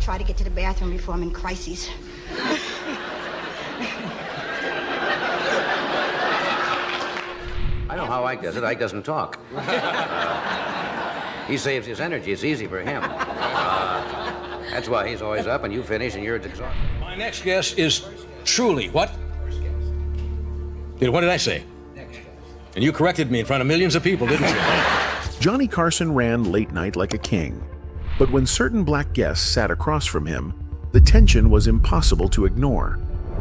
try to get to the bathroom before I'm in crises. I know how Ike does it. Ike doesn't talk. He saves his energy. It's easy for him. That's why he's always up and you finish and you're exhausted. My next guest is truly what? What did I say? And you corrected me in front of millions of people, didn't you? Johnny Carson ran late night like a king. But when certain black guests sat across from him, the tension was impossible to ignore.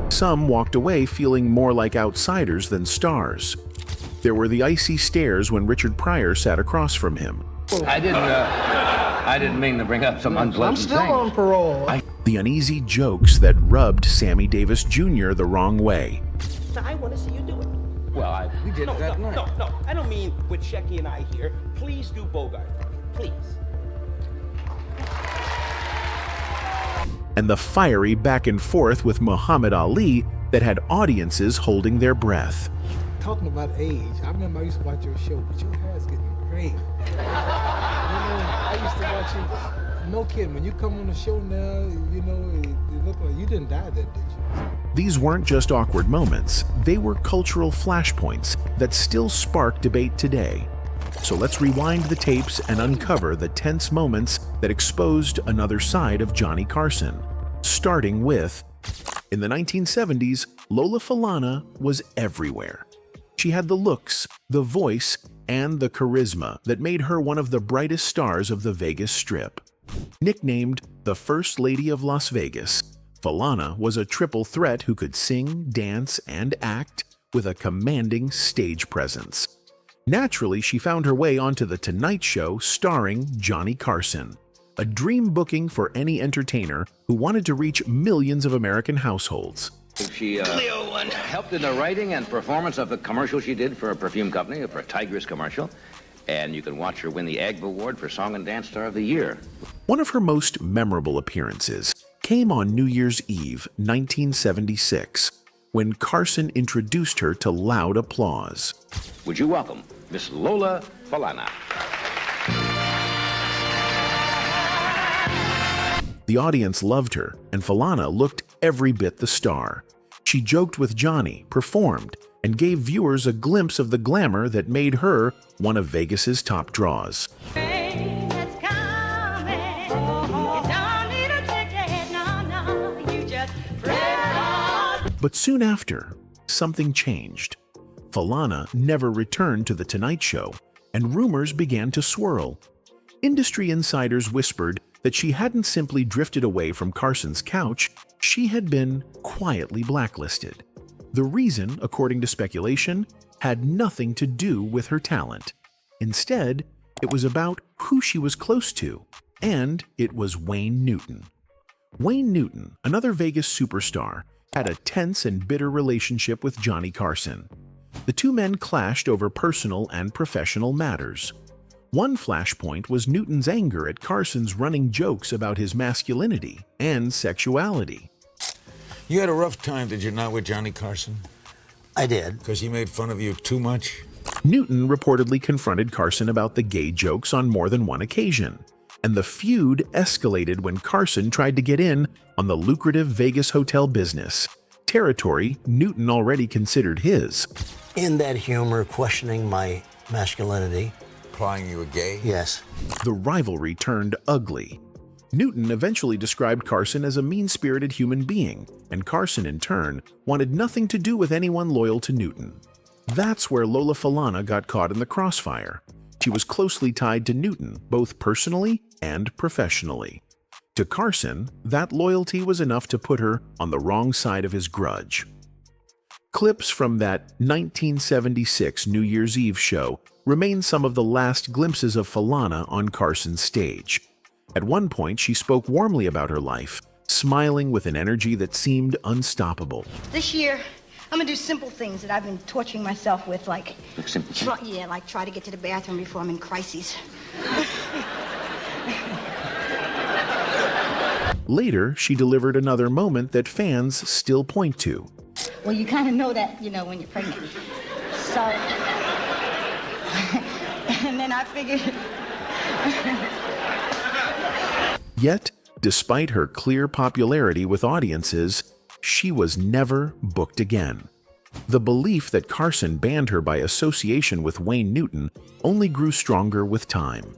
Some walked away feeling more like outsiders than stars. There were the icy stares when Richard Pryor sat across from him. I didn't mean to bring up some unpleasant I'm still on parole. The uneasy jokes that rubbed Sammy Davis Jr. the wrong way. I want to see you do it. Well, we did it that night. No, I don't mean with Shecky and I here. Please do Bogart. Please. And the fiery back and forth with Muhammad Ali that had audiences holding their breath. Talking about age, I remember I used to watch your show, but your hair's getting gray. I used to watch you. No kidding, when you come on the show now, it looked like you didn't die then, did you? These weren't just awkward moments, they were cultural flashpoints that still spark debate today. So let's rewind the tapes and uncover the tense moments that exposed another side of Johnny Carson. Starting with, in the 1970s, Lola Falana was everywhere. She had the looks, the voice, and the charisma that made her one of the brightest stars of the Vegas Strip. Nicknamed the First Lady of Las Vegas, Falana was a triple threat who could sing, dance, and act with a commanding stage presence. Naturally, she found her way onto The Tonight Show starring Johnny Carson, a dream booking for any entertainer who wanted to reach millions of American households. She helped in the writing and performance of the commercial she did for a perfume company, for a Tigris commercial. And you can watch her win the AGB Award for Song and Dance Star of the Year. One of her most memorable appearances came on New Year's Eve, 1976, when Carson introduced her to loud applause. Would you welcome Miss Lola Falana? The audience loved her, and Falana looked every bit the star. She joked with Johnny, performed, and gave viewers a glimpse of the glamour that made her one of Vegas's top draws. But soon after, something changed. Falana never returned to The Tonight Show, and rumors began to swirl. Industry insiders whispered that she hadn't simply drifted away from Carson's couch, she had been quietly blacklisted. The reason, according to speculation, had nothing to do with her talent. Instead, it was about who she was close to, and it was Wayne Newton. Wayne Newton, another Vegas superstar, had a tense and bitter relationship with Johnny Carson. The two men clashed over personal and professional matters. One flashpoint was Newton's anger at Carson's running jokes about his masculinity and sexuality. You had a rough time, did you not, with Johnny Carson? I did. Because he made fun of you too much? Newton reportedly confronted Carson about the gay jokes on more than one occasion, and the feud escalated when Carson tried to get in on the lucrative Vegas hotel business, territory Newton already considered his. In that humor, questioning my masculinity. Implying you were gay? Yes. The rivalry turned ugly. Newton eventually described Carson as a mean-spirited human being, and Carson, in turn, wanted nothing to do with anyone loyal to Newton. That's where Lola Falana got caught in the crossfire. She was closely tied to Newton, both personally and professionally. To Carson, that loyalty was enough to put her on the wrong side of his grudge. Clips from that 1976 New Year's Eve show remain some of the last glimpses of Falana on Carson's stage. At one point, she spoke warmly about her life, smiling with an energy that seemed unstoppable. This year, I'm gonna do simple things that I've been torturing myself with, like try to get to the bathroom before I'm in crises. Later, she delivered another moment that fans still point to. Well, you kind of know that, when you're pregnant. So, and then I figured. Yet, Despite her clear popularity with audiences, she was never booked again. The belief that Carson banned her by association with Wayne Newton only grew stronger with time.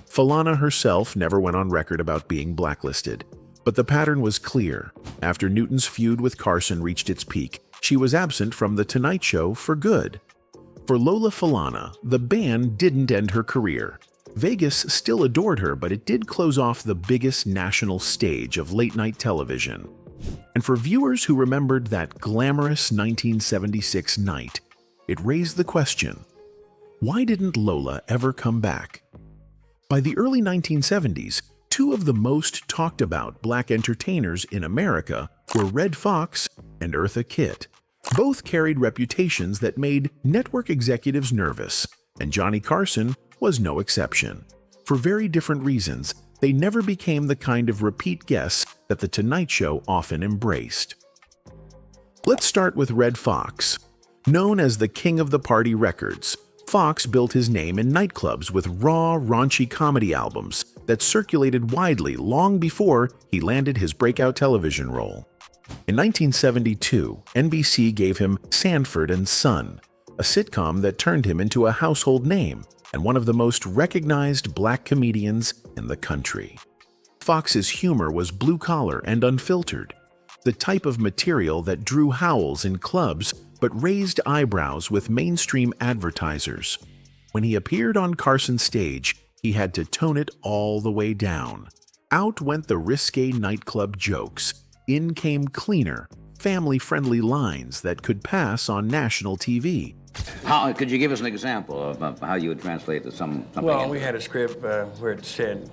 Falana herself never went on record about being blacklisted, but the pattern was clear. After Newton's feud with Carson reached its peak, she was absent from The Tonight Show for good. For Lola Falana, the ban didn't end her career. Vegas still adored her, but it did close off the biggest national stage of late-night television. And for viewers who remembered that glamorous 1976 night, it raised the question, why didn't Lola ever come back? By the early 1970s, two of the most talked about black entertainers in America were Redd Foxx and Eartha Kitt. Both carried reputations that made network executives nervous, and Johnny Carson was no exception. For very different reasons, they never became the kind of repeat guests that The Tonight Show often embraced. Let's start with Redd Foxx. Known as the King of the Party Records, Foxx built his name in nightclubs with raw, raunchy comedy albums that circulated widely long before he landed his breakout television role. In 1972, NBC gave him Sanford and Son, a sitcom that turned him into a household name and one of the most recognized black comedians in the country. Foxx's humor was blue-collar and unfiltered, the type of material that drew howls in clubs but raised eyebrows with mainstream advertisers. When he appeared on Carson's stage, he had to tone it all the way down. Out went the risque nightclub jokes. In came cleaner, family-friendly lines that could pass on national TV. How could you give us an example of how you would translate to something? Well, we had a script where it said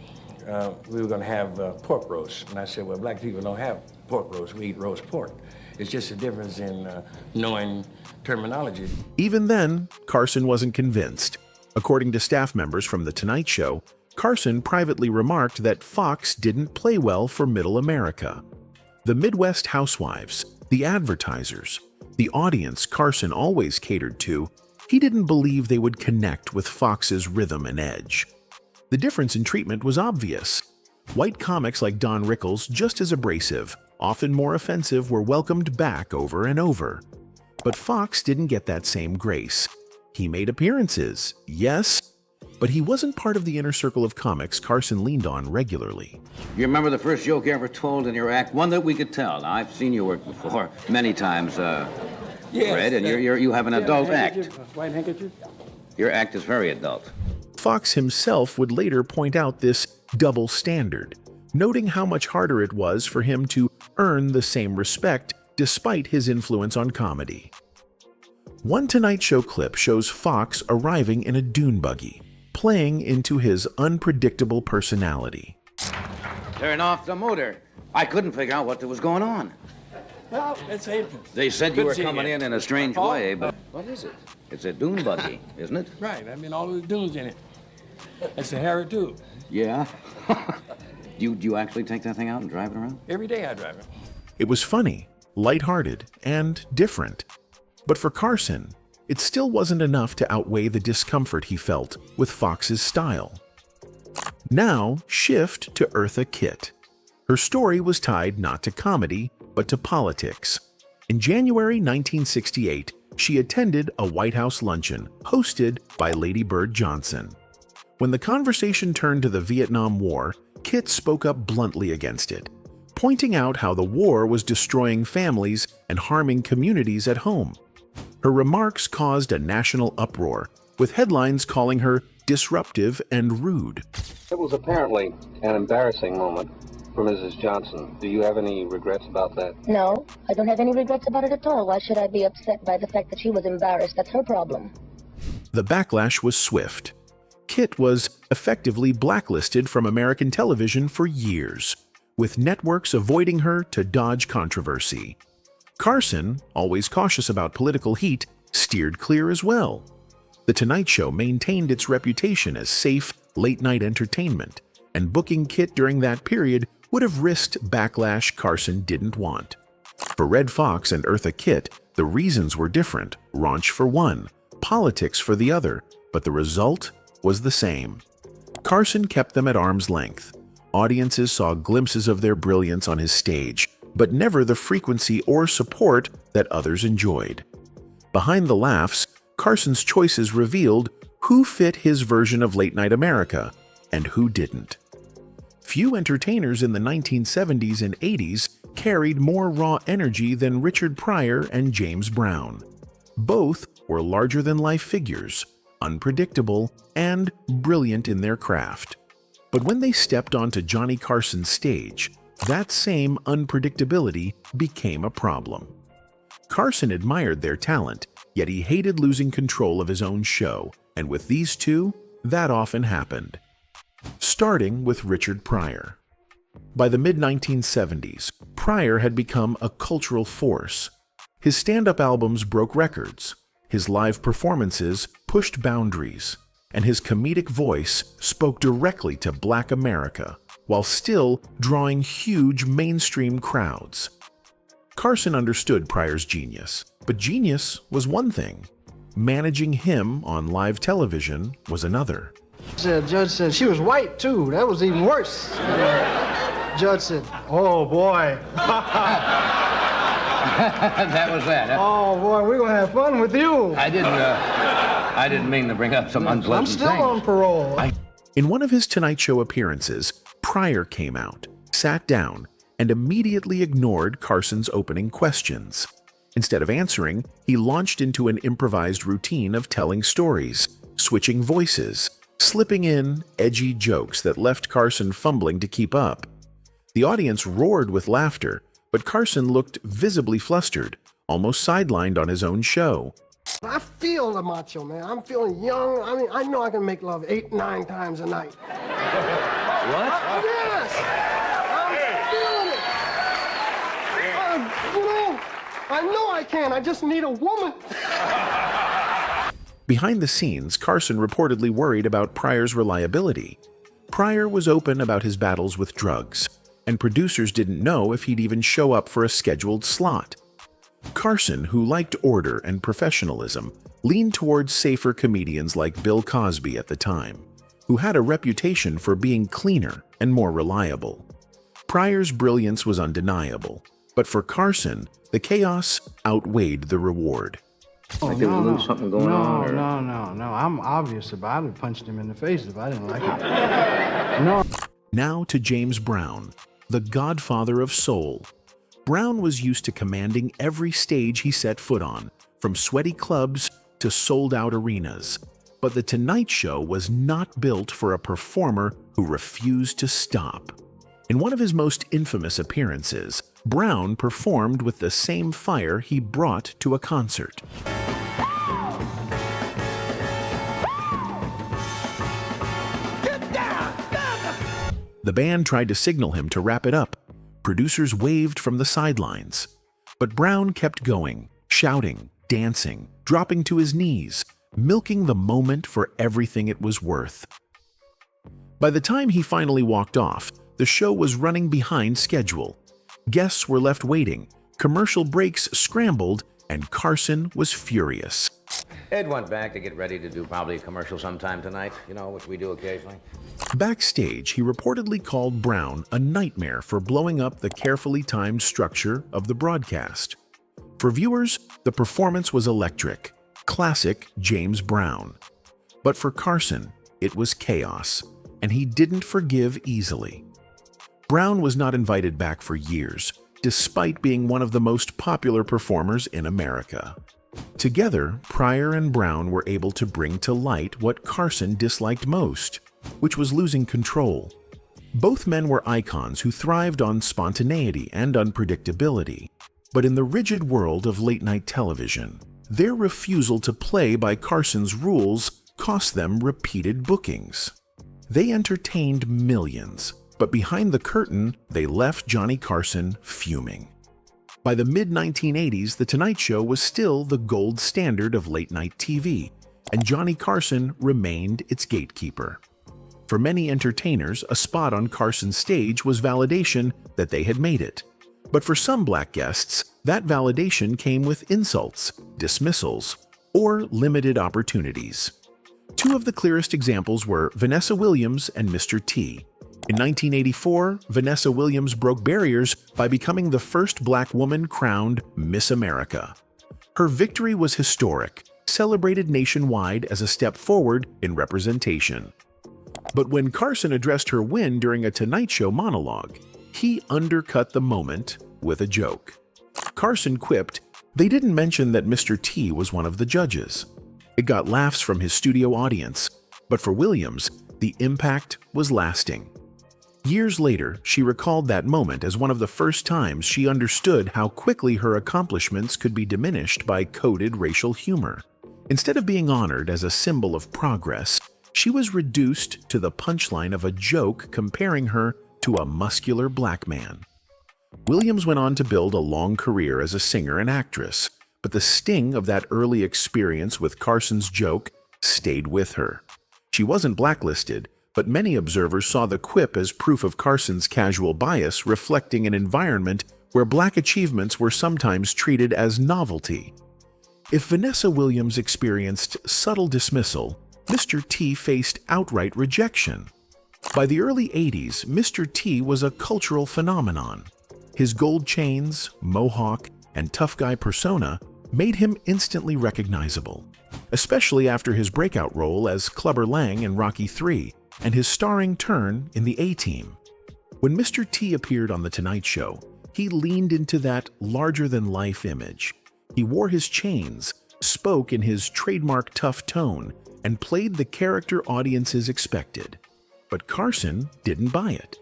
we were going to have pork roast, and I said, well, black people don't have pork roast, we eat roast pork. It's just a difference in knowing terminology. Even then, Carson wasn't convinced. According to staff members from The Tonight Show, Carson privately remarked that Foxx didn't play well for Middle America. The Midwest housewives, the advertisers, the audience Carson always catered to, he didn't believe they would connect with Foxx's rhythm and edge. The difference in treatment was obvious. White comics like Don Rickles, just as abrasive, often more offensive, were welcomed back over and over. But Foxx didn't get that same grace. He made appearances, yes, but he wasn't part of the inner circle of comics Carson leaned on regularly. You remember the first joke you ever told in your act? One that we could tell. Now, I've seen you work before many times, Yes, Fred, and you have an adult act. White handkerchief? Your act is very adult. Foxx himself would later point out this double standard, noting how much harder it was for him to earn the same respect despite his influence on comedy. One Tonight Show clip shows Foxx arriving in a dune buggy, playing into his unpredictable personality. Turn off the motor. I couldn't figure out what was going on. Well, it's April. They said you Good were seeing coming you. in a strange Oh. way, but what is it? It's a dune buggy, isn't it? Right, I mean, all the dunes in it. It's a Harry, too. Yeah. Do you actually take that thing out and drive it around? Every day I drive it. It was funny, lighthearted, and different. But for Carson, it still wasn't enough to outweigh the discomfort he felt with Foxx's style. Now, shift to Eartha Kitt. Her story was tied not to comedy, but to politics. In January 1968, she attended a White House luncheon hosted by Lady Bird Johnson. When the conversation turned to the Vietnam War, Kitt spoke up bluntly against it, pointing out how the war was destroying families and harming communities at home. Her remarks caused a national uproar, with headlines calling her disruptive and rude. It was apparently an embarrassing moment for Mrs. Johnson. Do you have any regrets about that? No, I don't have any regrets about it at all. Why should I be upset by the fact that she was embarrassed? That's her problem. The backlash was swift. Kitt was effectively blacklisted from American television for years, with networks avoiding her to dodge controversy. Carson, always cautious about political heat, steered clear as well. The Tonight Show maintained its reputation as safe, late-night entertainment, and booking Kitt during that period would have risked backlash Carson didn't want. For Redd Foxx and Eartha Kitt, the reasons were different, raunch for one, politics for the other, but the result was the same. Carson kept them at arm's length, Audiences saw glimpses of their brilliance on his stage, but never the frequency or support that others enjoyed. Behind the laughs, Carson's choices revealed who fit his version of late-night America and who didn't. Few entertainers in the 1970s and 80s carried more raw energy than Richard Pryor and James Brown. Both were larger-than-life figures, unpredictable, and brilliant in their craft. But when they stepped onto Johnny Carson's stage, that same unpredictability became a problem. Carson admired their talent, yet he hated losing control of his own show, and with these two, that often happened. Starting with Richard Pryor. By the mid-1970s, Pryor had become a cultural force. His stand-up albums broke records, his live performances pushed boundaries, and his comedic voice spoke directly to Black America, while still drawing huge mainstream crowds. Carson understood Pryor's genius, but genius was one thing. Managing him on live television was another. Judge said she was white, too. That was even worse. Judge said, oh, boy. That was that, huh? Oh, boy, we're going to have fun with you. I didn't mean to bring up some unpleasant things. I'm still on parole. In one of his Tonight Show appearances, Pryor came out, sat down, and immediately ignored Carson's opening questions. Instead of answering, he launched into an improvised routine of telling stories, switching voices, slipping in edgy jokes that left Carson fumbling to keep up. The audience roared with laughter, but Carson looked visibly flustered, almost sidelined on his own show. I feel the macho, man. I'm feeling young. I mean, I know I can make love 8, 9 times a night. What? Yes! I'm feeling it! I know I can. I just need a woman. Behind the scenes, Carson reportedly worried about Pryor's reliability. Pryor was open about his battles with drugs, and producers didn't know if he'd even show up for a scheduled slot. Carson, who liked order and professionalism, leaned towards safer comedians like Bill Cosby at the time, who had a reputation for being cleaner and more reliable. Pryor's brilliance was undeniable, but for Carson, the chaos outweighed the reward. Like there was a little something going on? Or... No. I'm obvious about it. I would have punched him in the face if I didn't like it. No. Now to James Brown, the godfather of soul. Brown was used to commanding every stage he set foot on, from sweaty clubs to sold-out arenas. But The Tonight Show was not built for a performer who refused to stop. In one of his most infamous appearances, Brown performed with the same fire he brought to a concert. The band tried to signal him to wrap it up. Producers waved from the sidelines. But Brown kept going, shouting, dancing, dropping to his knees, milking the moment for everything it was worth. By the time he finally walked off, the show was running behind schedule. Guests were left waiting, commercial breaks scrambled, and Carson was furious. Ed went back to get ready to do probably a commercial sometime tonight, which we do occasionally. Backstage, he reportedly called Brown a nightmare for blowing up the carefully timed structure of the broadcast. For viewers, the performance was electric, classic James Brown. But for Carson, it was chaos, and he didn't forgive easily. Brown was not invited back for years, despite being one of the most popular performers in America. Together, Pryor and Brown were able to bring to light what Carson disliked most, which was losing control. Both men were icons who thrived on spontaneity and unpredictability, but in the rigid world of late-night television, their refusal to play by Carson's rules cost them repeated bookings. They entertained millions, but behind the curtain, they left Johnny Carson fuming. By the mid-1980s, The Tonight Show was still the gold standard of late-night TV, and Johnny Carson remained its gatekeeper. For many entertainers, a spot on Carson's stage was validation that they had made it. But for some black guests, that validation came with insults, dismissals, or limited opportunities. Two of the clearest examples were Vanessa Williams and Mr. T. In 1984, Vanessa Williams broke barriers by becoming the first black woman crowned Miss America. Her victory was historic, celebrated nationwide as a step forward in representation. But when Carson addressed her win during a Tonight Show monologue, he undercut the moment with a joke. Carson quipped, "They didn't mention that Mr. T was one of the judges." It got laughs from his studio audience, but for Williams, the impact was lasting. Years later, she recalled that moment as one of the first times she understood how quickly her accomplishments could be diminished by coded racial humor. Instead of being honored as a symbol of progress, she was reduced to the punchline of a joke comparing her to a muscular black man. Williams went on to build a long career as a singer and actress, but the sting of that early experience with Carson's joke stayed with her. She wasn't blacklisted, but many observers saw the quip as proof of Carson's casual bias, reflecting an environment where black achievements were sometimes treated as novelty. If Vanessa Williams experienced subtle dismissal, Mr. T faced outright rejection. By the early 80s, Mr. T was a cultural phenomenon. His gold chains, mohawk, and tough guy persona made him instantly recognizable, especially after his breakout role as Clubber Lang in Rocky III and his starring turn in the A-Team. When Mr. T appeared on The Tonight Show, he leaned into that larger-than-life image. He wore his chains, spoke in his trademark tough tone, and played the character audiences expected. But Carson didn't buy it.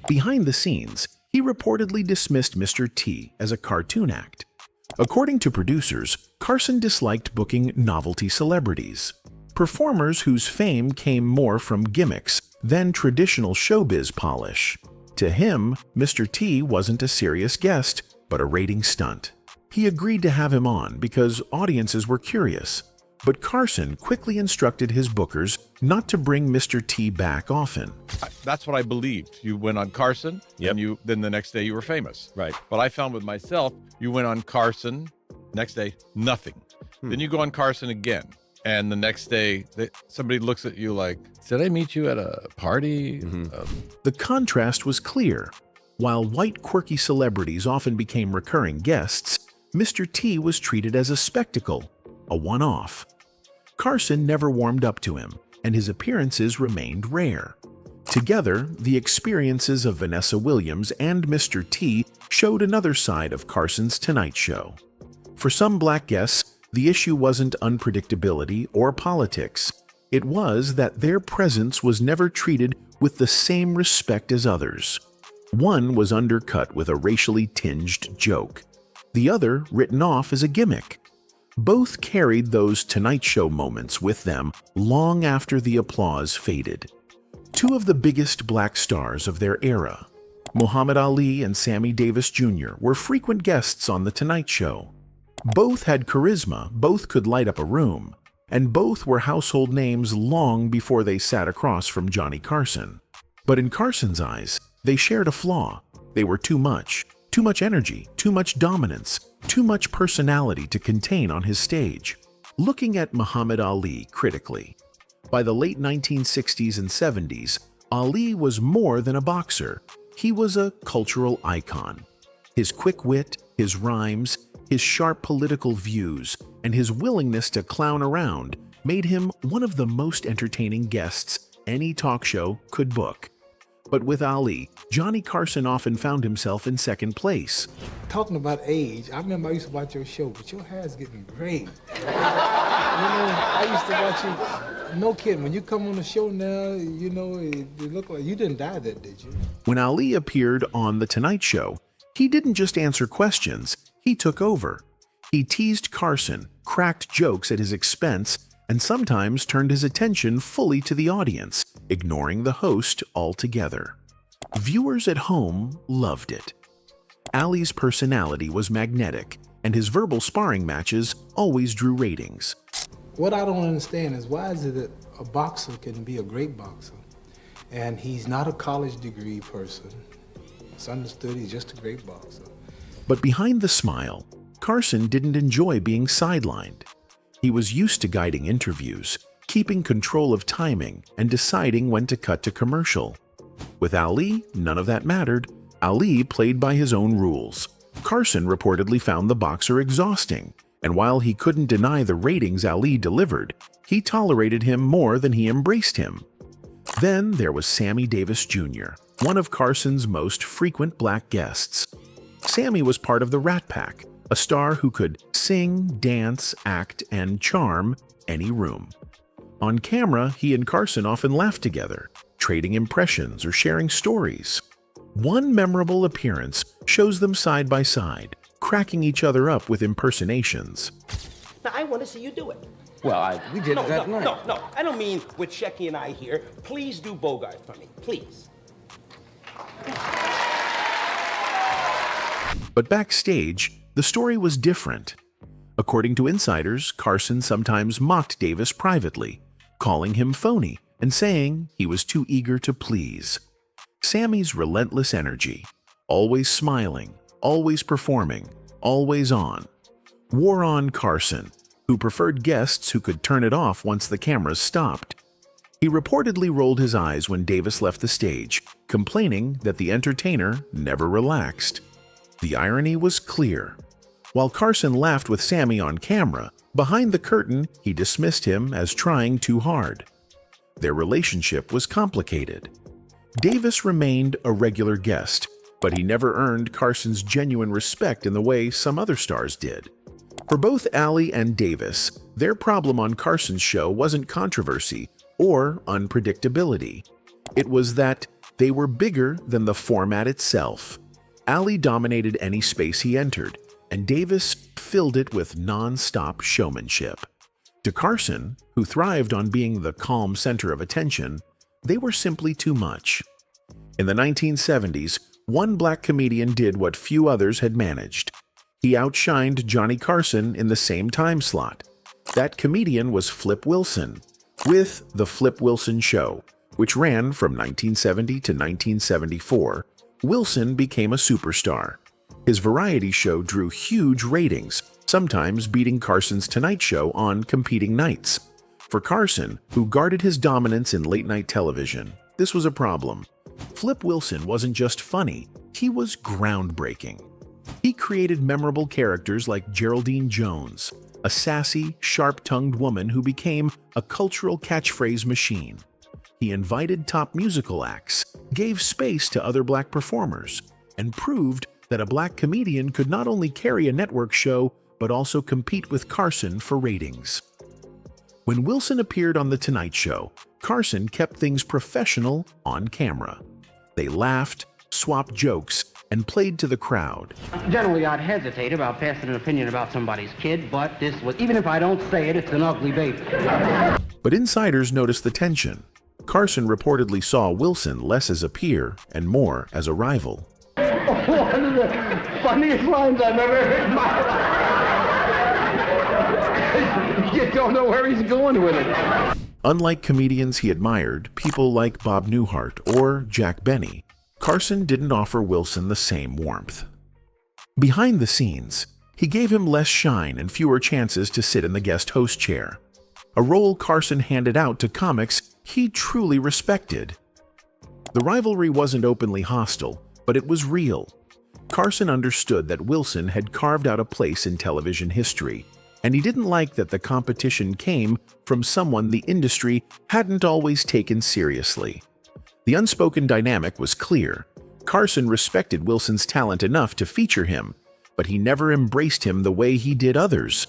Behind the scenes, he reportedly dismissed Mr. T as a cartoon act. According to producers, Carson disliked booking novelty celebrities, performers whose fame came more from gimmicks than traditional showbiz polish. To him, Mr. T wasn't a serious guest, but a rating stunt. He agreed to have him on because audiences were curious, but Carson quickly instructed his bookers not to bring Mr. T back often. That's what I believed. You went on Carson, and then the next day you were famous. Right. But I found with myself, you went on Carson, next day, nothing. Then you go on Carson again, and the next day, somebody looks at you like, did I meet you at a party? The contrast was clear. While white quirky celebrities often became recurring guests, Mr. T was treated as a spectacle, a one-off. Carson never warmed up to him, and his appearances remained rare. Together, the experiences of Vanessa Williams and Mr. T showed another side of Carson's Tonight Show. For some black guests, the issue wasn't unpredictability or politics. It was that their presence was never treated with the same respect as others. One was undercut with a racially tinged joke, the other written off as a gimmick. Both carried those Tonight Show moments with them long after the applause faded. Two of the biggest black stars of their era, Muhammad Ali and Sammy Davis Jr., were frequent guests on The Tonight Show. Both had charisma, both could light up a room, and both were household names long before they sat across from Johnny Carson. But in Carson's eyes, they shared a flaw. They were too much energy, too much dominance, too much personality to contain on his stage. Looking at Muhammad Ali critically, by the late 1960s and 70s, Ali was more than a boxer. He was a cultural icon. His quick wit, his rhymes, his sharp political views, and his willingness to clown around made him one of the most entertaining guests any talk show could book. But with Ali, Johnny Carson often found himself in second place. Talking about age, I remember I used to watch your show, but your hair's getting gray. I used to watch you. No kidding. When you come on the show now, it looked like you didn't die that, did you? When Ali appeared on The Tonight Show, he didn't just answer questions, he took over. He teased Carson, cracked jokes at his expense, and sometimes turned his attention fully to the audience, ignoring the host altogether. Viewers at home loved it. Ali's personality was magnetic, and his verbal sparring matches always drew ratings. What I don't understand is why is it that a boxer can be a great boxer, and he's not a college degree person? It's understood he's just a great boxer. But behind the smile, Carson didn't enjoy being sidelined. He was used to guiding interviews, keeping control of timing, and deciding when to cut to commercial. With Ali, none of that mattered. Ali played by his own rules. Carson reportedly found the boxer exhausting, and while he couldn't deny the ratings Ali delivered, he tolerated him more than he embraced him. Then there was Sammy Davis Jr., one of Carson's most frequent black guests. Sammy was part of the Rat Pack, a star who could sing, dance, act, and charm any room. On camera, he and Carson often laughed together, trading impressions or sharing stories. One memorable appearance shows them side by side, cracking each other up with impersonations. Now, I want to see you do it. Well, we did it that night. No, I don't mean with Shecky and I here. Please do Bogart for me, please. But backstage, the story was different. According to insiders, Carson sometimes mocked Davis privately, calling him phony and saying he was too eager to please. Sammy's relentless energy, always smiling, always performing, always on, wore on Carson, who preferred guests who could turn it off once the cameras stopped. He reportedly rolled his eyes when Davis left the stage, complaining that the entertainer never relaxed. The irony was clear. While Carson laughed with Sammy on camera, behind the curtain he dismissed him as trying too hard. Their relationship was complicated. Davis remained a regular guest, but he never earned Carson's genuine respect in the way some other stars did. For both Ali and Davis, their problem on Carson's show wasn't controversy or unpredictability. It was that they were bigger than the format itself. Ali dominated any space he entered, and Davis filled it with non-stop showmanship. To Carson, who thrived on being the calm center of attention, they were simply too much. In the 1970s, one black comedian did what few others had managed. He outshined Johnny Carson in the same time slot. That comedian was Flip Wilson, with The Flip Wilson Show, which ran from 1970 to 1974. Wilson became a superstar. His variety show drew huge ratings, sometimes beating Carson's Tonight Show on competing nights. For Carson, who guarded his dominance in late-night television, this was a problem. Flip Wilson wasn't just funny, he was groundbreaking. He created memorable characters like Geraldine Jones, a sassy, sharp-tongued woman who became a cultural catchphrase machine. He invited top musical acts, gave space to other black performers, and proved that a black comedian could not only carry a network show, but also compete with Carson for ratings. When Wilson appeared on The Tonight Show, Carson kept things professional on camera. They laughed, swapped jokes, and played to the crowd. Generally, I'd hesitate about passing an opinion about somebody's kid, but this was, even if I don't say it, it's an ugly baby. But insiders noticed the tension. Carson reportedly saw Wilson less as a peer and more as a rival. One of the funniest lines I've ever heard in my life. You don't know where he's going with it. Unlike comedians he admired, people like Bob Newhart or Jack Benny, Carson didn't offer Wilson the same warmth. Behind the scenes, he gave him less shine and fewer chances to sit in the guest host chair, a role Carson handed out to comics he truly respected. The rivalry wasn't openly hostile, but it was real. Carson understood that Wilson had carved out a place in television history, and he didn't like that the competition came from someone the industry hadn't always taken seriously. The unspoken dynamic was clear. Carson respected Wilson's talent enough to feature him, but he never embraced him the way he did others.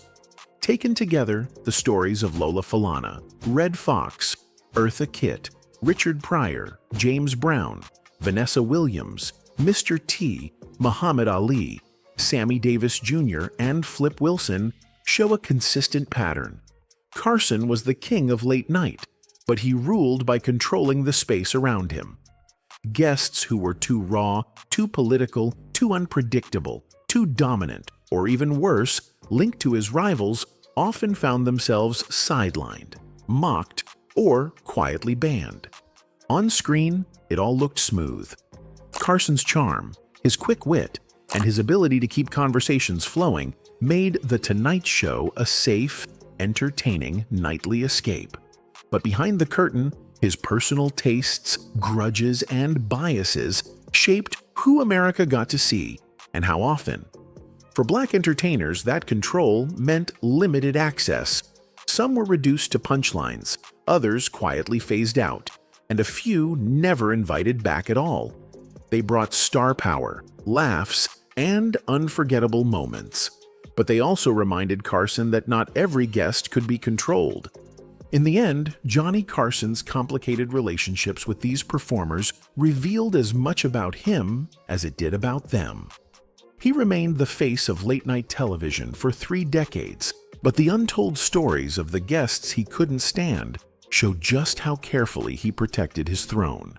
Taken together, the stories of Lola Falana, Red Foxx, Eartha Kitt, Richard Pryor, James Brown, Vanessa Williams, Mr. T, Muhammad Ali, Sammy Davis Jr., and Flip Wilson show a consistent pattern. Carson was the king of late night, but he ruled by controlling the space around him. Guests who were too raw, too political, too unpredictable, too dominant, or even worse, linked to his rivals, often found themselves sidelined, mocked, or quietly banned. On screen, it all looked smooth. Carson's charm, his quick wit, and his ability to keep conversations flowing made The Tonight Show a safe, entertaining nightly escape. But behind the curtain, His personal tastes, grudges, and biases shaped who America got to see and how often. For black entertainers, that control meant limited access. Some were reduced to punchlines, others quietly phased out, and a few never invited back at all. They brought star power, laughs, and unforgettable moments. But they also reminded Carson that not every guest could be controlled. In the end, Johnny Carson's complicated relationships with these performers revealed as much about him as it did about them. He remained the face of late-night television for 3 decades, but the untold stories of the guests he couldn't stand show just how carefully he protected his throne.